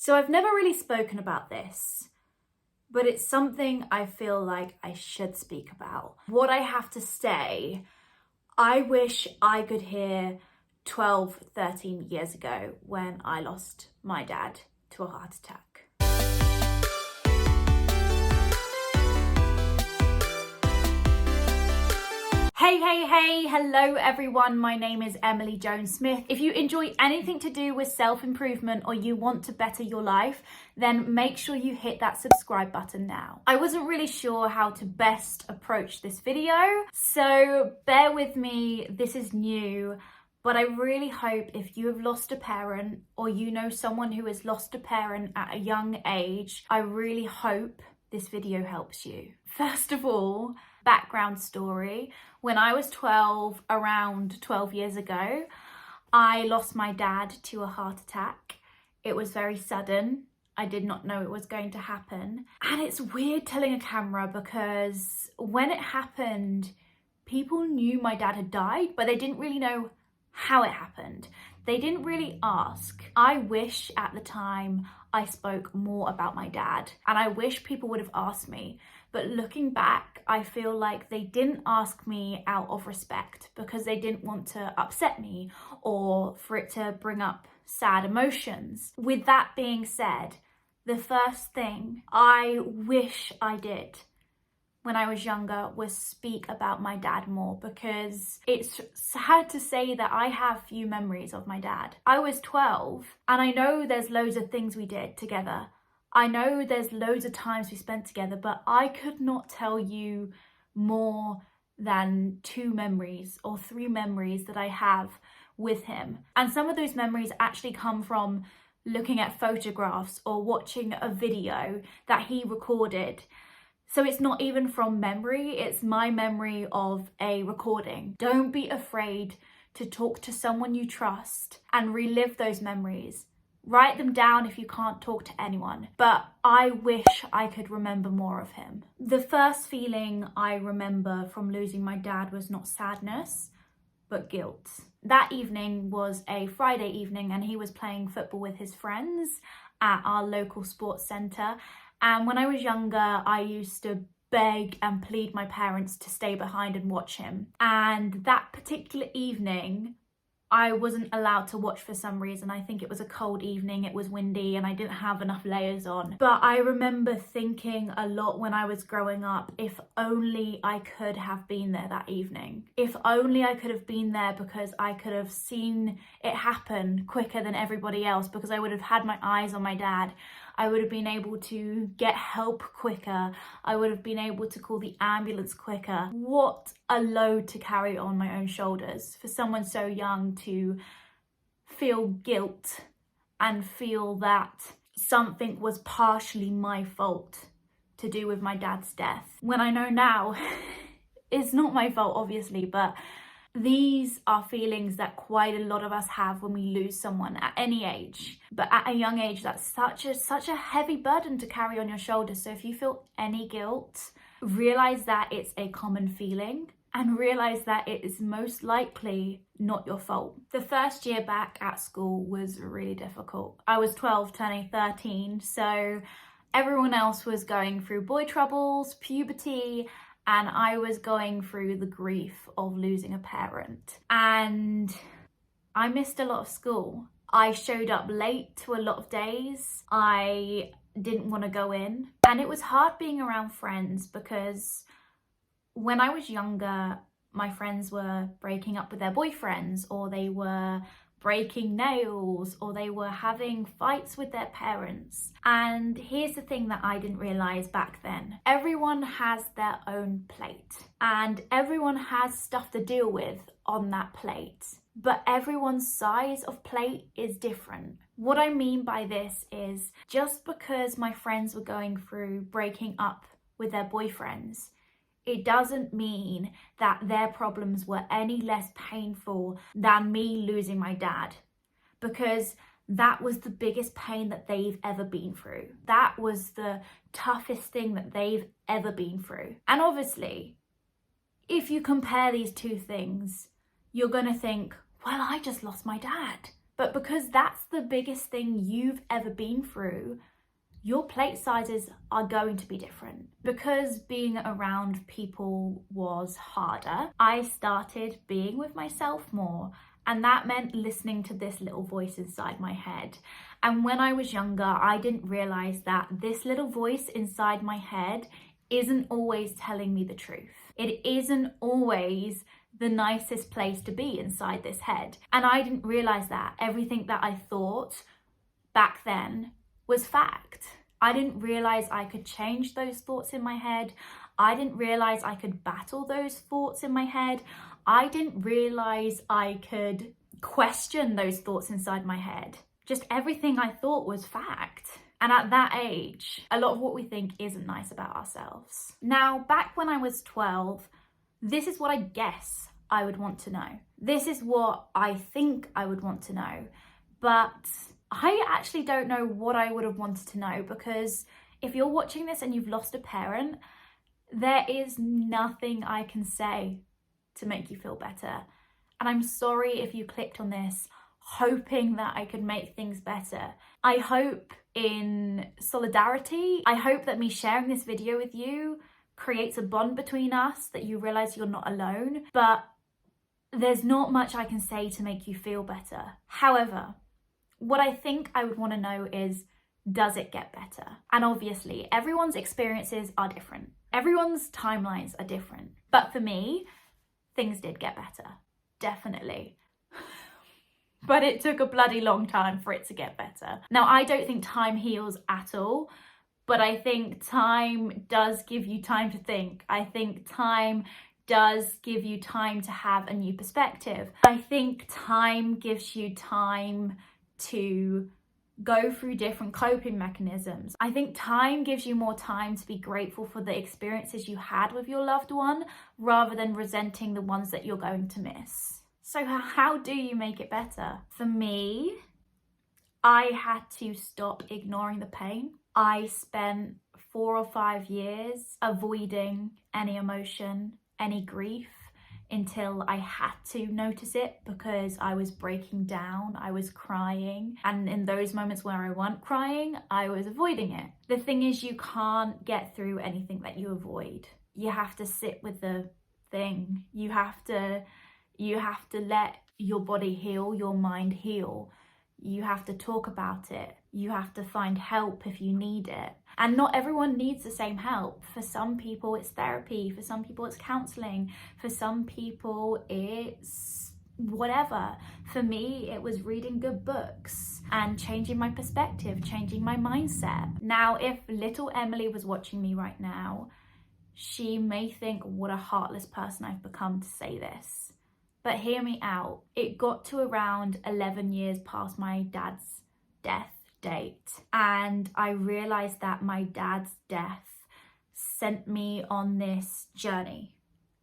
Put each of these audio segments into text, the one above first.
So I've never really spoken about this, but it's something I feel like I should speak about. What I have to say, I wish I could hear 12, 13 years ago when I lost my dad to a heart attack. Hey, hello everyone, my name is Emily Jones Smith. If you enjoy anything to do with self-improvement or you want to better your life, then make sure you hit that subscribe button now. I wasn't really sure how to best approach this video, so bear with me, this is new, but I really hope if you have lost a parent or you know someone who has lost a parent at a young age, I really hope this video helps you. First of all, background story. When I was 12, around 12 years ago, I lost my dad to a heart attack. It was very sudden. I did not know it was going to happen. And it's weird telling a camera because when it happened, people knew my dad had died, but they didn't really know how it happened. They didn't really ask. I wish at the time I spoke more about my dad, and I wish people would have asked me. But looking back, I feel like they didn't ask me out of respect because they didn't want to upset me or for it to bring up sad emotions. With that being said, the first thing I wish I did when I was younger was speak about my dad more, because it's sad to say that I have few memories of my dad. I was 12 and I know there's loads of things we did together. I know there's loads of times we spent together, but I could not tell you more than 2 memories or 3 memories that I have with him. And some of those memories actually come from looking at photographs or watching a video that he recorded. So it's not even from memory, it's my memory of a recording. Don't be afraid to talk to someone you trust and relive those memories. Write them down if you can't talk to anyone, but I wish I could remember more of him. The first feeling I remember from losing my dad was not sadness, but guilt. That evening was a Friday evening and he was playing football with his friends at our local sports centre. And when I was younger, I used to beg and plead my parents to stay behind and watch him. And that particular evening, I wasn't allowed to watch for some reason. I think it was a cold evening, it was windy and I didn't have enough layers on. But I remember thinking a lot when I was growing up, if only I could have been there that evening. If only I could have been there because I could have seen it happen quicker than everybody else, because I would have had my eyes on my dad. I would have been able to get help quicker. I would have been able to call the ambulance quicker. What a load to carry on my own shoulders for someone so young to feel guilt and feel that something was partially my fault to do with my dad's death. When I know now, it's not my fault obviously, but these are feelings that quite a lot of us have when we lose someone at any age. But at a young age, that's such a heavy burden to carry on your shoulders. So if you feel any guilt, realize that it's a common feeling and realize that it is most likely not your fault. The first year back at school was really difficult. I was 12 turning 13, so everyone else was going through boy troubles, puberty, and I was going through the grief of losing a parent. And I missed a lot of school. I showed up late to a lot of days. I didn't want to go in. And it was hard being around friends because when I was younger, my friends were breaking up with their boyfriends, or they were breaking nails, or they were having fights with their parents. And here's the thing that I didn't realize back then. Everyone has their own plate and everyone has stuff to deal with on that plate, but everyone's size of plate is different. What I mean by this is just because my friends were going through breaking up with their boyfriends, it doesn't mean that their problems were any less painful than me losing my dad, because that was the biggest pain that they've ever been through. That was the toughest thing that they've ever been through. And obviously, if you compare these two things, you're gonna think, well, I just lost my dad. But because that's the biggest thing you've ever been through, your plate sizes are going to be different. Because being around people was harder, I started being with myself more. And that meant listening to this little voice inside my head. And when I was younger, I didn't realize that this little voice inside my head isn't always telling me the truth. It isn't always the nicest place to be inside this head. And I didn't realize that everything that I thought back then was fact. I didn't realize I could change those thoughts in my head. I didn't realize I could battle those thoughts in my head. I didn't realize I could question those thoughts inside my head. Just everything I thought was fact. And at that age, a lot of what we think isn't nice about ourselves. Now, back when I was 12, this is what I guess I would want to know. This is what I think I would want to know. But I actually don't know what I would have wanted to know, because if you're watching this and you've lost a parent, there is nothing I can say to make you feel better. And I'm sorry if you clicked on this hoping that I could make things better. I hope in solidarity, I hope that me sharing this video with you creates a bond between us, that you realize you're not alone, but there's not much I can say to make you feel better. However, what I think I would want to know is, does it get better? And obviously, everyone's experiences are different. Everyone's timelines are different. But for me, things did get better. Definitely. But it took a bloody long time for it to get better. Now, I don't think time heals at all, but I think time does give you time to think. I think time does give you time to have a new perspective. I think time gives you time to go through different coping mechanisms. I think time gives you more time to be grateful for the experiences you had with your loved one, rather than resenting the ones that you're going to miss. So how do you make it better? For me, I had to stop ignoring the pain. I spent 4 or 5 years avoiding any emotion, any grief, until I had to notice it, because I was breaking down, I was crying. And in those moments where I wasn't crying, I was avoiding it. The thing is, you can't get through anything that you avoid. You have to sit with the thing. You have to let your body heal, your mind heal. You have to talk about it. You have to find help if you need it. And not everyone needs the same help. For some people, it's therapy. For some people, it's counseling. For some people, it's whatever. For me, it was reading good books and changing my perspective, changing my mindset. Now, if little Emily was watching me right now, she may think, what a heartless person I've become to say this. But hear me out. It got to around 11 years past my dad's death date, and I realized that my dad's death sent me on this journey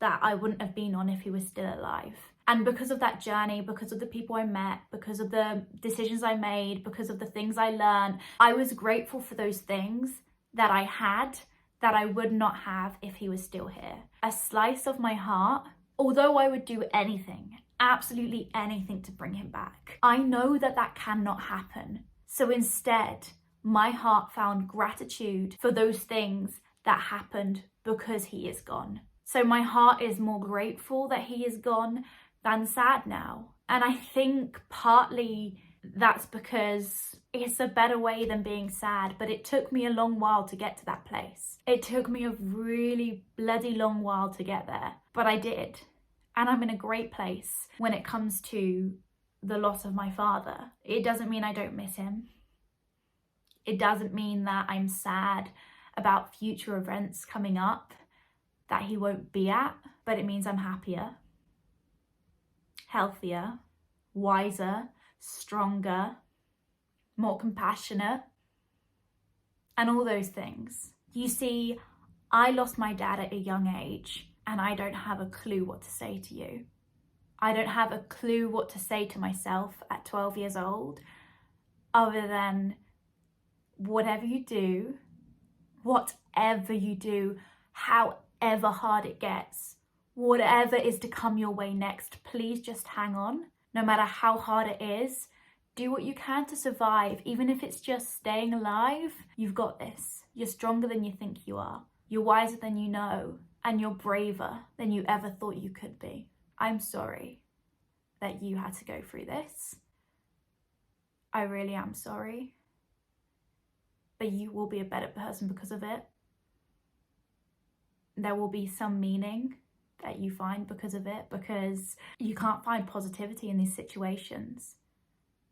that I wouldn't have been on if he was still alive. And because of that journey, because of the people I met, because of the decisions I made, because of the things I learned, I was grateful for those things that I had that I would not have if he was still here. A slice of my heart, although I would do anything, absolutely anything to bring him back, I know that that cannot happen. So instead, my heart found gratitude for those things that happened because he is gone. So my heart is more grateful that he is gone than sad now. And I think partly that's because it's a better way than being sad, but it took me a long while to get to that place. It took me a really bloody long while to get there, but I did. And I'm in a great place when it comes to the loss of my father. It doesn't mean I don't miss him. It doesn't mean that I'm sad about future events coming up that he won't be at, but it means I'm happier, healthier, wiser, stronger, more compassionate, and all those things. You see, I lost my dad at a young age, and I don't have a clue what to say to you. I don't have a clue what to say to myself at 12 years old, other than whatever you do, however hard it gets, whatever is to come your way next, please just hang on. No matter how hard it is, Do what you can to survive, even if it's just staying alive. You've got this. You're stronger than you think you are. You're wiser than you know, and you're braver than you ever thought you could be. I'm sorry that you had to go through this. I really am sorry. But you will be a better person because of it. There will be some meaning that you find because of it, because you can't find positivity in these situations,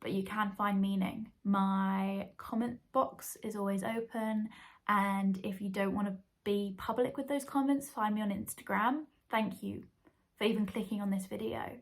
but you can find meaning. My comment box is always open, and if you don't want to be public with those comments, find me on Instagram. Thank you for even clicking on this video.